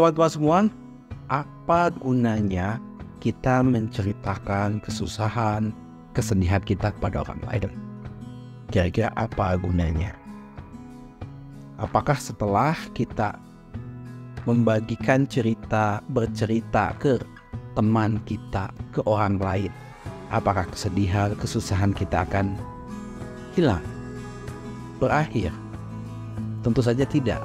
teman-teman semua, apa gunanya kita menceritakan kesusahan, kesedihan kita kepada orang lain? Kira-kira apa gunanya? Apakah setelah kita membagikan bercerita ke teman kita, ke orang lain, apakah kesedihan, kesusahan kita akan hilang, berakhir? Tentu saja tidak.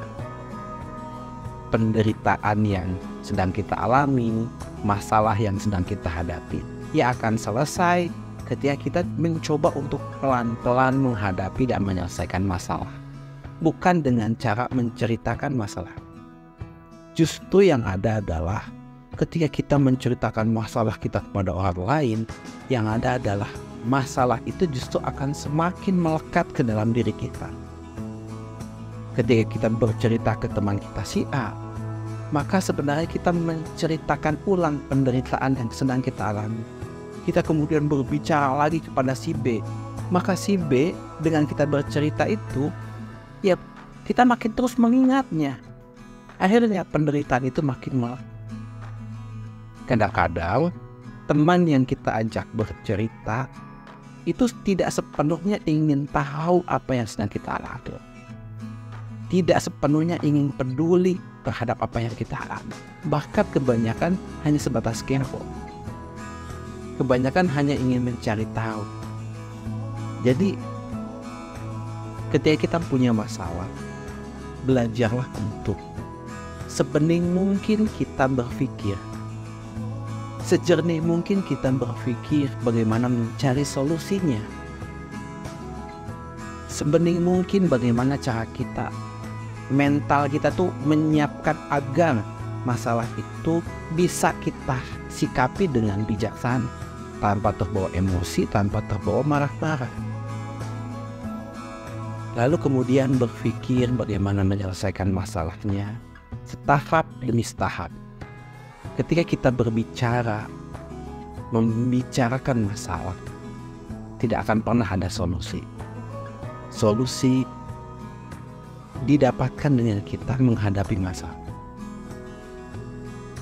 Penderitaan yang sedang kita alami, masalah yang sedang kita hadapi, ia akan selesai ketika kita mencoba untuk pelan-pelan menghadapi dan menyelesaikan masalah, bukan dengan cara menceritakan masalah. Justru yang ada adalah ketika kita menceritakan masalah kita kepada orang lain, yang ada adalah masalah itu justru akan semakin melekat ke dalam diri kita. Ketika kita bercerita ke teman kita si A, maka sebenarnya kita menceritakan ulang penderitaan yang sedang kita alami. Kita kemudian berbicara lagi kepada si B, maka si B dengan kita bercerita itu, ya kita makin terus mengingatnya. Akhirnya penderitaan itu makin melekat. Kadang-kadang teman yang kita ajak bercerita itu tidak sepenuhnya ingin tahu apa yang sedang kita alami, tidak sepenuhnya ingin peduli terhadap apa yang kita alami. Bahkan kebanyakan hanya sebatas kepo, kebanyakan hanya ingin mencari tahu. Jadi ketika kita punya masalah, belajarlah untuk sebening mungkin kita berpikir, sejernih mungkin kita berpikir bagaimana mencari solusinya. Sebening mungkin bagaimana cara kita, mental kita tuh menyiapkan agar masalah itu bisa kita sikapi dengan bijaksana, tanpa terbawa emosi, tanpa terbawa marah-marah. Lalu kemudian berpikir bagaimana menyelesaikan masalahnya setahap demi setahap. Ketika kita berbicara, membicarakan masalah, tidak akan pernah ada solusi. Solusi didapatkan dengan kita menghadapi masalah.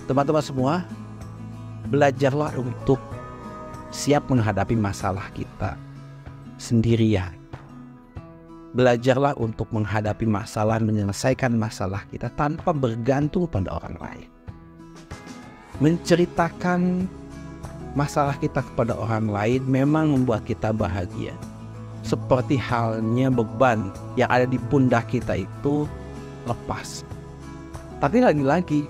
Teman-teman semua, belajarlah untuk siap menghadapi masalah kita sendirian. Belajarlah untuk menghadapi masalah, menyelesaikan masalah kita tanpa bergantung pada orang lain. Menceritakan masalah kita kepada orang lain memang membuat kita bahagia. Seperti halnya beban yang ada di pundak kita itu lepas. Tapi lagi-lagi,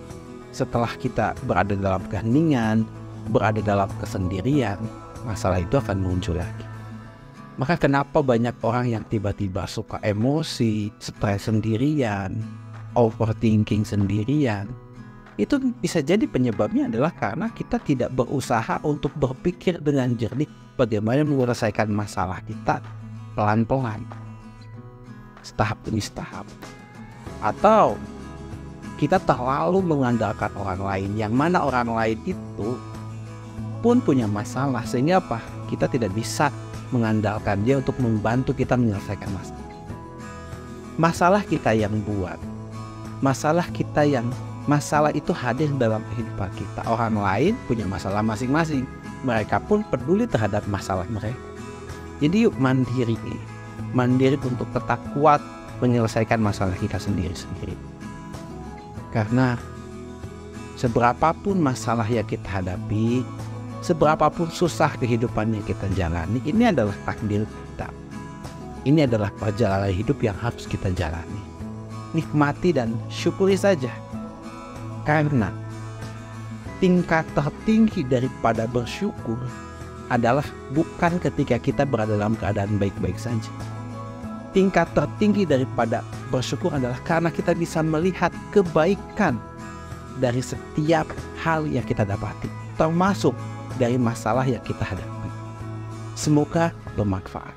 setelah kita berada dalam keheningan, berada dalam kesendirian, masalah itu akan muncul lagi. Maka kenapa banyak orang yang tiba-tiba suka emosi, stres sendirian, overthinking sendirian? Itu bisa jadi penyebabnya adalah karena kita tidak berusaha untuk berpikir dengan jernih bagaimana menyelesaikan masalah kita pelan-pelan, setahap demi setahap. Atau kita terlalu mengandalkan orang lain, yang mana orang lain itu pun punya masalah, sehingga apa? Kita tidak bisa mengandalkan dia untuk membantu kita menyelesaikan masalah. Masalah kita yang buat, masalah itu hadir dalam kehidupan kita. Orang lain punya masalah masing-masing, mereka pun peduli terhadap masalah mereka. Jadi yuk mandiri untuk tetap kuat menyelesaikan masalah kita sendiri-sendiri. Karena seberapapun masalah yang kita hadapi, seberapapun susah kehidupan yang kita jalani, ini adalah takdir kita. Ini adalah perjalanan hidup yang harus kita jalani. Nikmati dan syukuri saja. Karena tingkat tertinggi daripada bersyukur adalah bukan ketika kita berada dalam keadaan baik-baik saja. Tingkat tertinggi daripada bersyukur adalah karena kita bisa melihat kebaikan dari setiap hal yang kita dapati, termasuk dari masalah yang kita hadapi. Semoga bermanfaat.